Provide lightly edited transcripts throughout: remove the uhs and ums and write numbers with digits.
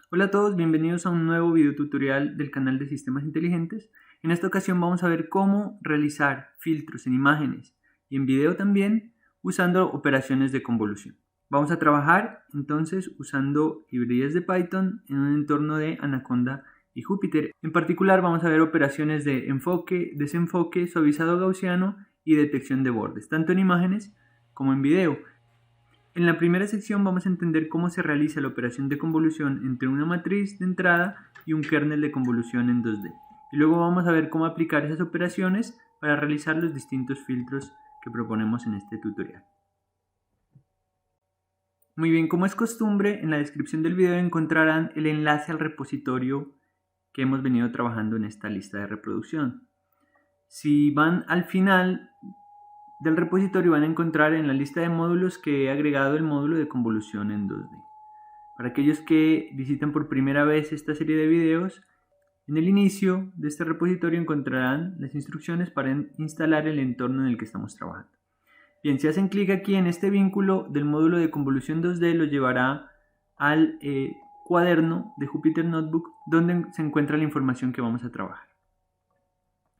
Hola a todos, bienvenidos a un nuevo video tutorial del canal de Sistemas Inteligentes. En esta ocasión vamos a ver cómo realizar filtros en imágenes y en video también usando operaciones de convolución. Vamos a trabajar entonces usando librerías de Python en un entorno de Anaconda y Jupyter. En particular vamos a ver operaciones de enfoque, desenfoque, suavizado gaussiano y detección de bordes, tanto en imágenes como en video. En la primera sección vamos a entender cómo se realiza la operación de convolución entre una matriz de entrada y un kernel de convolución en 2D. Y luego vamos a ver cómo aplicar esas operaciones para realizar los distintos filtros que proponemos en este tutorial. Muy bien, como es costumbre, en la descripción del video encontrarán el enlace al repositorio que hemos venido trabajando en esta lista de reproducción. Si van al final del repositorio van a encontrar en la lista de módulos que he agregado el módulo de convolución en 2D. Para aquellos que visitan por primera vez esta serie de videos, en el inicio de este repositorio encontrarán las instrucciones para instalar el entorno en el que estamos trabajando. Bien, si hacen clic aquí en este vínculo del módulo de convolución 2D, los llevará al cuaderno de Jupyter Notebook donde se encuentra la información que vamos a trabajar.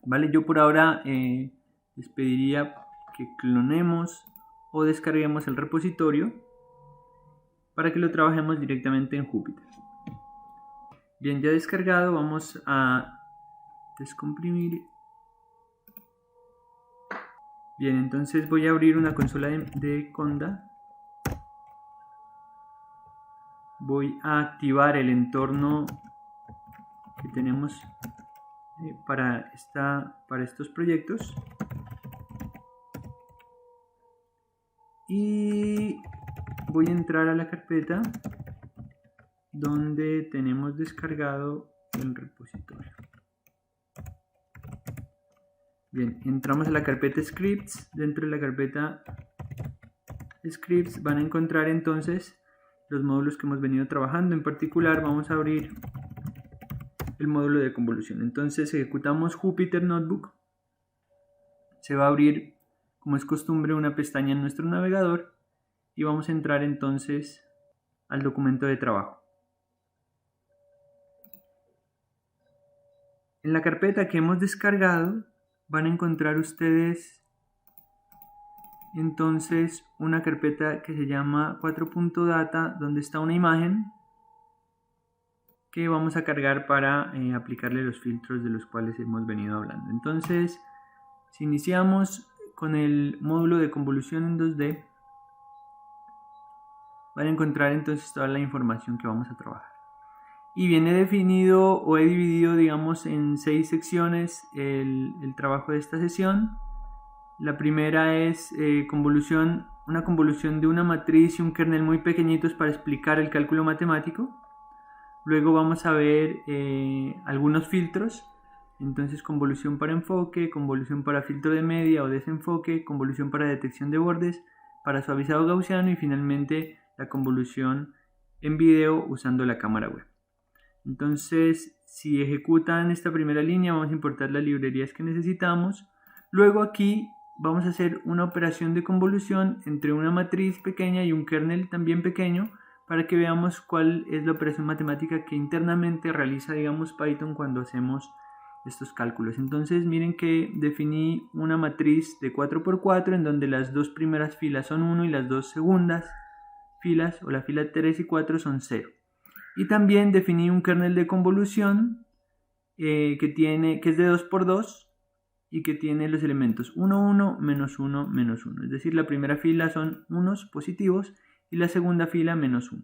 Vale, yo por ahora les pediría que clonemos o descarguemos el repositorio para que lo trabajemos directamente en Jupyter. Bien, ya descargado, vamos a descomprimir. Bien, entonces voy a abrir una consola de Conda. Voy a activar el entorno que tenemos para estos proyectos. Y voy a entrar a la carpeta donde tenemos descargado el repositorio. Bien, entramos a la carpeta scripts. Dentro de la carpeta scripts van a encontrar entonces los módulos que hemos venido trabajando. En particular vamos a abrir el módulo de convolución. Entonces ejecutamos Jupyter Notebook. Se va a abrir, como es costumbre, una pestaña en nuestro navegador y vamos a entrar entonces al documento de trabajo. En la carpeta que hemos descargado van a encontrar ustedes entonces una carpeta que se llama 4.data, donde está una imagen que vamos a cargar para aplicarle los filtros de los cuales hemos venido hablando. Entonces, si iniciamos con el módulo de convolución en 2D, van a encontrar entonces toda la información que vamos a trabajar. Y viene definido o he dividido, digamos, en 6 secciones el trabajo de esta sesión. La primera es una convolución de una matriz y un kernel muy pequeñitos para explicar el cálculo matemático. Luego vamos a ver algunos filtros. Entonces, convolución para enfoque, convolución para filtro de media o desenfoque, convolución para detección de bordes, para suavizado gaussiano y finalmente la convolución en video usando la cámara web. Entonces, si ejecutan esta primera línea, vamos a importar las librerías que necesitamos. Luego aquí vamos a hacer una operación de convolución entre una matriz pequeña y un kernel también pequeño para que veamos cuál es la operación matemática que internamente realiza, digamos, Python cuando hacemos estos cálculos. Entonces miren que definí una matriz de 4×4 en donde las dos primeras filas son 1 y las dos segundas filas o la fila 3 y 4 son 0. Y también definí un kernel de convolución que es de 2×2 y que tiene los elementos 1, 1, menos 1, menos 1. Es decir, la primera fila son unos positivos y la segunda fila menos 1.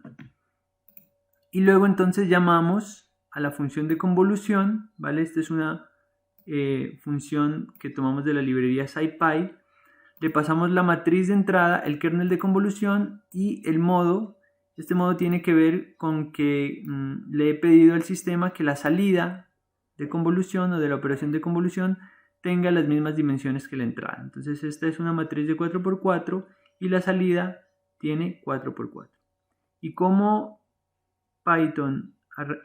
Y luego entonces llamamos a la función de convolución, ¿vale? Esta es una función que tomamos de la librería SciPy. Le pasamos la matriz de entrada, el kernel de convolución y el modo. Este modo tiene que ver con que le he pedido al sistema que la salida de convolución o de la operación de convolución tenga las mismas dimensiones que la entrada. Entonces esta es una matriz de 4×4 y la salida tiene 4×4. Y como Python,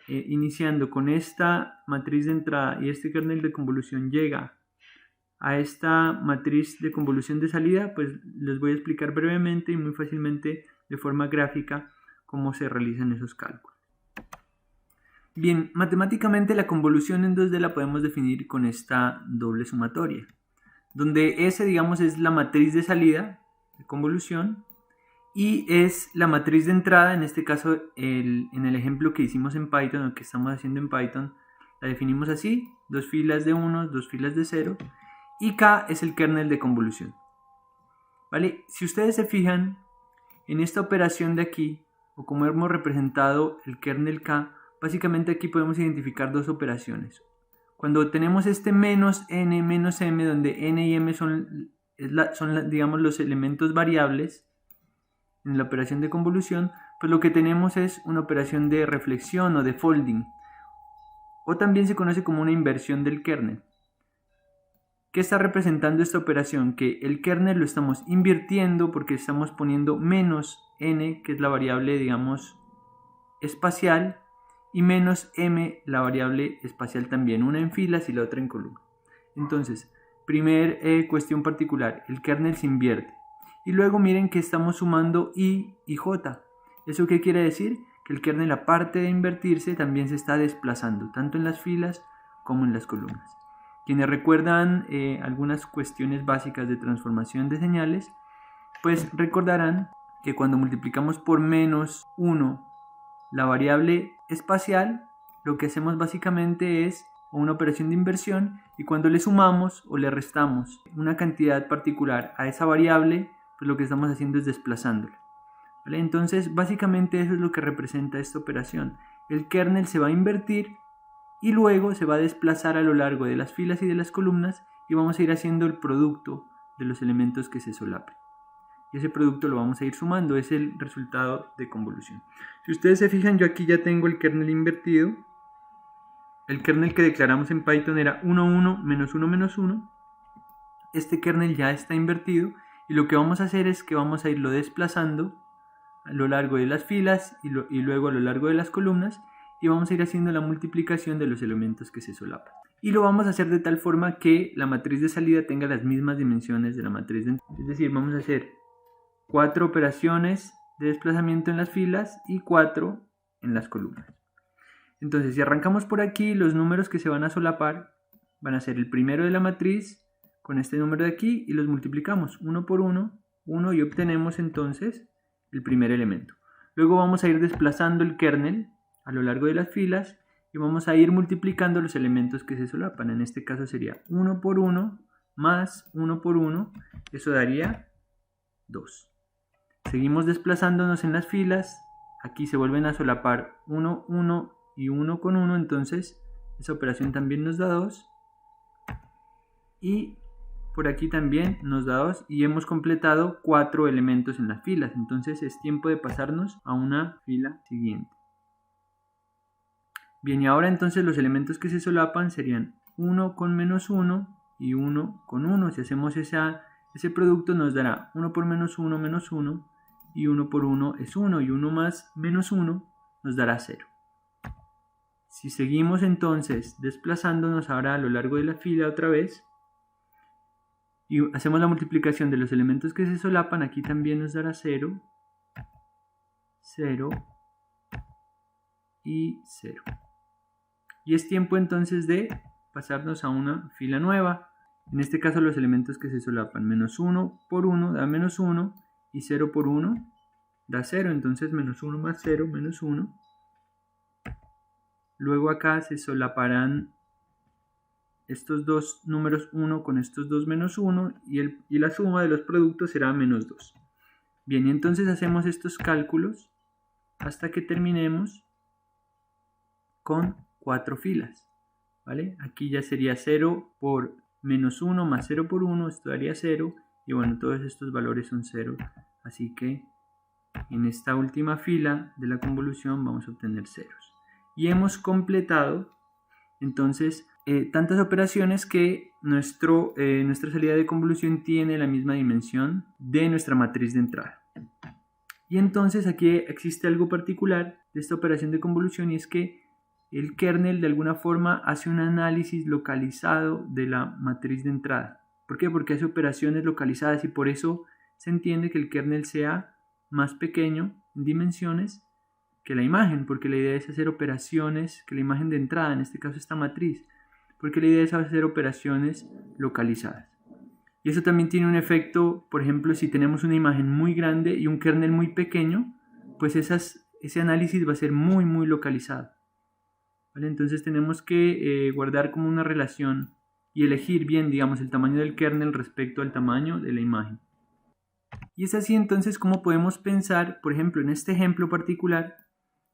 iniciando con esta matriz de entrada y este kernel de convolución, llega a esta matriz de convolución de salida, pues les voy a explicar brevemente y muy fácilmente de forma gráfica cómo se realizan esos cálculos. Bien, matemáticamente la convolución en 2D la podemos definir con esta doble sumatoria, donde S, digamos, es la matriz de salida de convolución y es la matriz de entrada. En este caso, en el ejemplo que hicimos en Python, o que estamos haciendo en Python, la definimos así: 2 filas de 1, 2 filas de 0, y K es el kernel de convolución. ¿Vale? Si ustedes se fijan en esta operación de aquí, o como hemos representado el kernel K, básicamente aquí podemos identificar dos operaciones. Cuando tenemos este menos n, menos m, donde n y m son digamos, los elementos variables en la operación de convolución, pues lo que tenemos es una operación de reflexión o de folding, o también se conoce como una inversión del kernel. ¿Qué está representando esta operación? Que el kernel lo estamos invirtiendo porque estamos poniendo menos n, que es la variable, digamos, espacial, y menos m, la variable espacial también, una en filas y la otra en columna. Entonces, primer cuestión particular, el kernel se invierte. Y luego miren que estamos sumando i y j. ¿Eso qué quiere decir? Que el kernel, aparte de invertirse, también se está desplazando, tanto en las filas como en las columnas. Quienes recuerdan algunas cuestiones básicas de transformación de señales, pues recordarán que cuando multiplicamos por menos 1 la variable espacial, lo que hacemos básicamente es una operación de inversión, y cuando le sumamos o le restamos una cantidad particular a esa variable, pues lo que estamos haciendo es desplazándola. ¿Vale? Entonces, básicamente eso es lo que representa esta operación. El kernel se va a invertir y luego se va a desplazar a lo largo de las filas y de las columnas, y vamos a ir haciendo el producto de los elementos que se solapen. Y ese producto lo vamos a ir sumando, es el resultado de convolución. Si ustedes se fijan, yo aquí ya tengo el kernel invertido. El kernel que declaramos en Python era 1, 1, menos 1, menos 1. Este kernel ya está invertido, y lo que vamos a hacer es que vamos a irlo desplazando a lo largo de las filas y luego a lo largo de las columnas, y vamos a ir haciendo la multiplicación de los elementos que se solapan. Y lo vamos a hacer de tal forma que la matriz de salida tenga las mismas dimensiones de la matriz de entrada. Es decir, vamos a hacer 4 operaciones de desplazamiento en las filas y 4 en las columnas. Entonces, si arrancamos por aquí, los números que se van a solapar van a ser el primero de la matriz con este número de aquí, y los multiplicamos 1 por 1, 1, y obtenemos entonces el primer elemento. Luego vamos a ir desplazando el kernel a lo largo de las filas y vamos a ir multiplicando los elementos que se solapan. En este caso sería 1 por 1 más 1 por 1, eso daría 2. Seguimos desplazándonos en las filas, aquí se vuelven a solapar 1, 1 y 1 con 1, entonces esa operación también nos da 2, y por aquí también nos da 2, y hemos completado 4 elementos en las filas. Entonces es tiempo de pasarnos a una fila siguiente. Bien, y ahora entonces los elementos que se solapan serían 1 con menos 1 y 1 con 1. Si hacemos ese producto nos dará 1 por menos 1, menos 1, y 1 por 1 es 1, y 1 más menos 1 nos dará 0. Si seguimos entonces desplazándonos ahora a lo largo de la fila otra vez, y hacemos la multiplicación de los elementos que se solapan, aquí también nos dará 0, 0 y 0. Y es tiempo entonces de pasarnos a una fila nueva. En este caso los elementos que se solapan, menos 1 por 1 da menos 1, y 0 por 1 da 0, entonces menos 1 más 0, menos 1. Luego acá se solaparán estos dos números 1 con estos dos menos 1, y la suma de los productos será menos 2. Bien, y entonces hacemos estos cálculos hasta que terminemos con 4 filas, ¿vale? Aquí ya sería 0 por menos 1 más 0 por 1, esto daría 0, y bueno, todos estos valores son 0, así que en esta última fila de la convolución vamos a obtener ceros. Y hemos completado entonces tantas operaciones que nuestra salida de convolución tiene la misma dimensión de nuestra matriz de entrada. Y entonces aquí existe algo particular de esta operación de convolución, y es que el kernel de alguna forma hace un análisis localizado de la matriz de entrada. ¿Por qué? Porque hace operaciones localizadas, y por eso se entiende que el kernel sea más pequeño en dimensiones que la imagen, porque la idea es hacer operaciones, que la imagen de entrada, en este caso esta matriz, porque la idea es hacer operaciones localizadas. Y eso también tiene un efecto, por ejemplo, si tenemos una imagen muy grande y un kernel muy pequeño, pues ese análisis va a ser muy localizado. ¿Vale? Entonces tenemos que guardar como una relación y elegir bien, digamos, el tamaño del kernel respecto al tamaño de la imagen. Y es así entonces como podemos pensar, por ejemplo, en este ejemplo particular,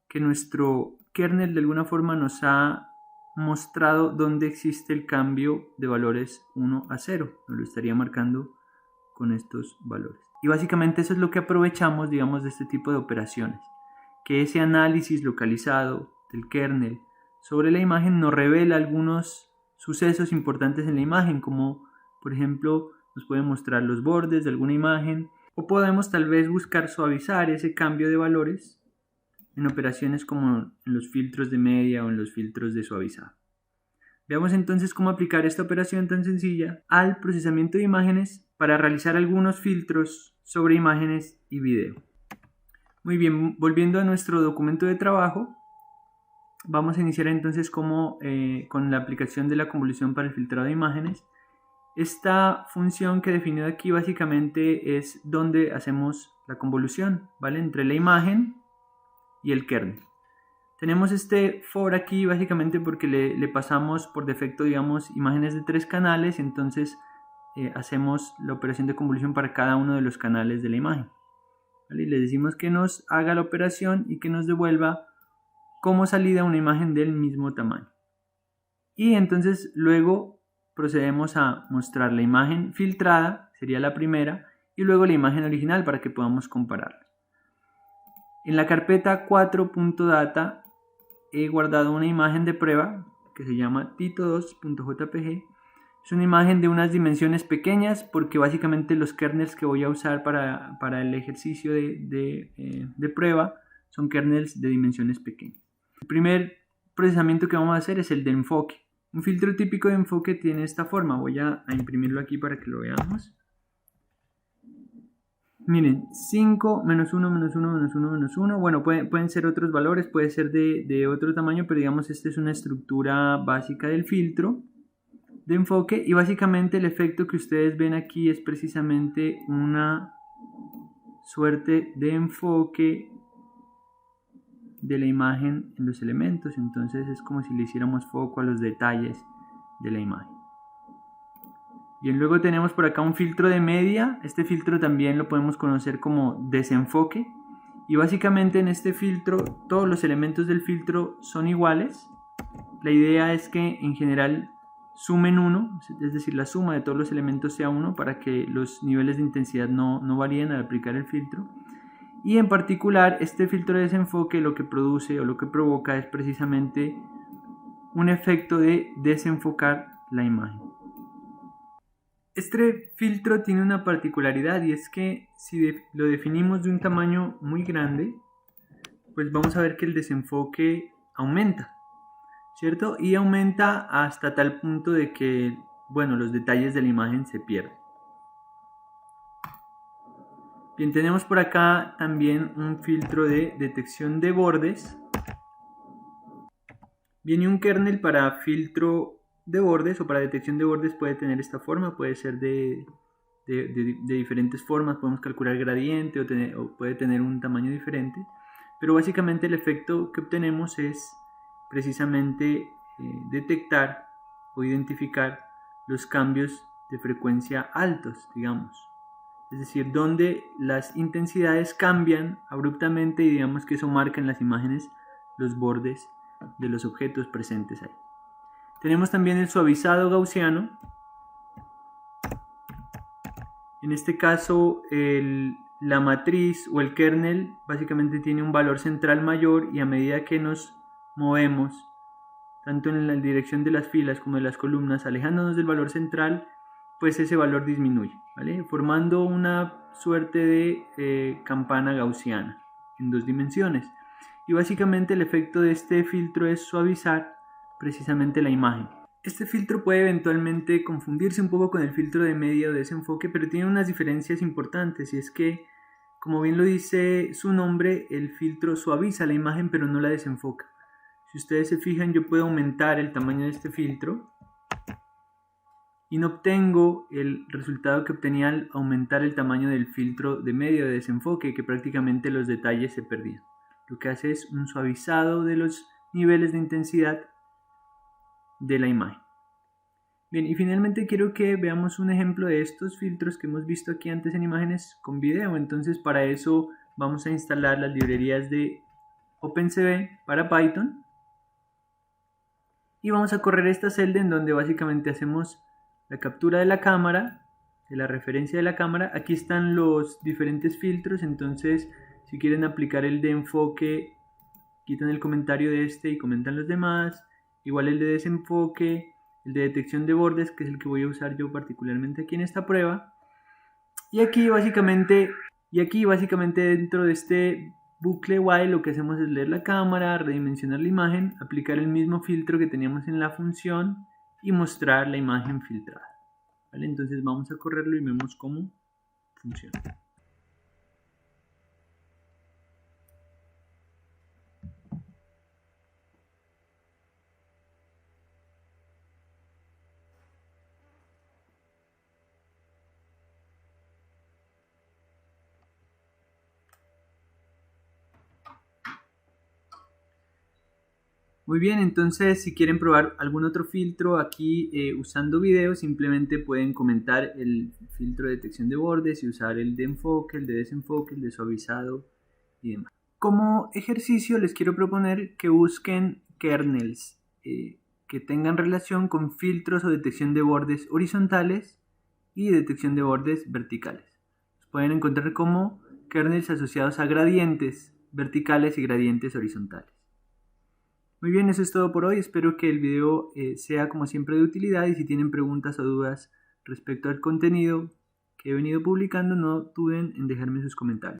que nuestro kernel de alguna forma nos ha mostrado dónde existe el cambio de valores 1 a 0. Nos lo estaría marcando con estos valores. Y básicamente eso es lo que aprovechamos, digamos, de este tipo de operaciones. Que ese análisis localizado del kernel sobre la imagen nos revela algunos sucesos importantes en la imagen, como por ejemplo nos puede mostrar los bordes de alguna imagen, o podemos tal vez buscar suavizar ese cambio de valores en operaciones como en los filtros de media o en los filtros de suavizado. Veamos entonces cómo aplicar esta operación tan sencilla al procesamiento de imágenes para realizar algunos filtros sobre imágenes y video. Muy bien, volviendo a nuestro documento de trabajo, vamos a iniciar entonces con la aplicación de la convolución para el filtrado de imágenes. Esta función que he definido aquí básicamente es donde hacemos la convolución, ¿vale? Entre la imagen y el kernel. Tenemos este for aquí básicamente porque le pasamos por defecto, digamos, imágenes de 3 canales, entonces hacemos la operación de convolución para cada uno de los canales de la imagen. ¿Vale? Y le decimos que nos haga la operación y que nos devuelva como salida una imagen del mismo tamaño. Y entonces luego procedemos a mostrar la imagen filtrada, sería la primera, y luego la imagen original para que podamos compararla. En la carpeta 4.data he guardado una imagen de prueba que se llama tito2.jpg. Es una imagen de unas dimensiones pequeñas porque básicamente los kernels que voy a usar para el ejercicio de prueba son kernels de dimensiones pequeñas. El primer procesamiento que vamos a hacer es el de enfoque. Un filtro típico de enfoque tiene esta forma. Voy a imprimirlo aquí para que lo veamos. Miren, 5, menos 1, menos 1, menos 1, menos 1. Bueno, pueden ser otros valores, puede ser de otro tamaño, pero digamos esta es una estructura básica del filtro de enfoque. Y básicamente el efecto que ustedes ven aquí es precisamente una suerte de enfoque de la imagen en los elementos. Entonces es como si le hiciéramos foco a los detalles de la imagen. Bien, luego tenemos por acá un filtro de media. Este filtro también lo podemos conocer como desenfoque. Y básicamente en este filtro todos los elementos del filtro son iguales. La idea es que en general sumen 1, es decir, la suma de todos los elementos sea 1 para que los niveles de intensidad no varíen al aplicar el filtro. Y en particular este filtro de desenfoque lo que produce o lo que provoca es precisamente un efecto de desenfocar la imagen. Este filtro tiene una particularidad y es que si lo definimos de un tamaño muy grande, pues vamos a ver que el desenfoque aumenta, ¿cierto? Y aumenta hasta tal punto de que, bueno, los detalles de la imagen se pierden. Bien, tenemos por acá también un filtro de detección de bordes. Viene un kernel para filtro de bordes o para detección de bordes puede tener esta forma, puede ser de diferentes formas, podemos calcular gradiente o puede tener un tamaño diferente, pero básicamente el efecto que obtenemos es precisamente detectar o identificar los cambios de frecuencia altos, digamos, es decir, donde las intensidades cambian abruptamente y digamos que eso marca en las imágenes los bordes de los objetos presentes ahí. Tenemos también el suavizado gaussiano. En este caso la matriz o el kernel básicamente tiene un valor central mayor y a medida que nos movemos tanto en la dirección de las filas como de las columnas alejándonos del valor central, pues ese valor disminuye, ¿vale? Formando una suerte de campana gaussiana en 2 dimensiones. Y básicamente el efecto de este filtro es suavizar precisamente la imagen. Este filtro puede eventualmente confundirse un poco con el filtro de media o desenfoque, pero tiene unas diferencias importantes y es que como bien lo dice su nombre, el filtro suaviza la imagen pero no la desenfoca. Si ustedes se fijan, yo puedo aumentar el tamaño de este filtro y no obtengo el resultado que obtenía al aumentar el tamaño del filtro de medio de desenfoque, que prácticamente los detalles se perdían. Lo que hace es un suavizado de los niveles de intensidad de la imagen. Bien, y finalmente quiero que veamos un ejemplo de estos filtros que hemos visto aquí antes en imágenes con video. Entonces para eso vamos a instalar las librerías de OpenCV para Python y vamos a correr esta celda en donde básicamente hacemos la captura de la cámara, de la referencia de la cámara. Aquí están los diferentes filtros, entonces si quieren aplicar el de enfoque, quitan el comentario de este y comentan los demás. Igual el de desenfoque, el de detección de bordes, que es el que voy a usar yo particularmente aquí en esta prueba. Y aquí básicamente dentro de este bucle while lo que hacemos es leer la cámara, redimensionar la imagen, aplicar el mismo filtro que teníamos en la función y mostrar la imagen filtrada. ¿Vale? Entonces vamos a correrlo y vemos cómo funciona. Muy bien, entonces si quieren probar algún otro filtro aquí usando video, simplemente pueden comentar el filtro de detección de bordes y usar el de enfoque, el de desenfoque, el de suavizado y demás. Como ejercicio les quiero proponer que busquen kernels que tengan relación con filtros o detección de bordes horizontales y detección de bordes verticales. Los pueden encontrar como kernels asociados a gradientes verticales y gradientes horizontales. Muy bien, eso es todo por hoy. Espero que el video sea como siempre de utilidad y si tienen preguntas o dudas respecto al contenido que he venido publicando, no duden en dejarme sus comentarios.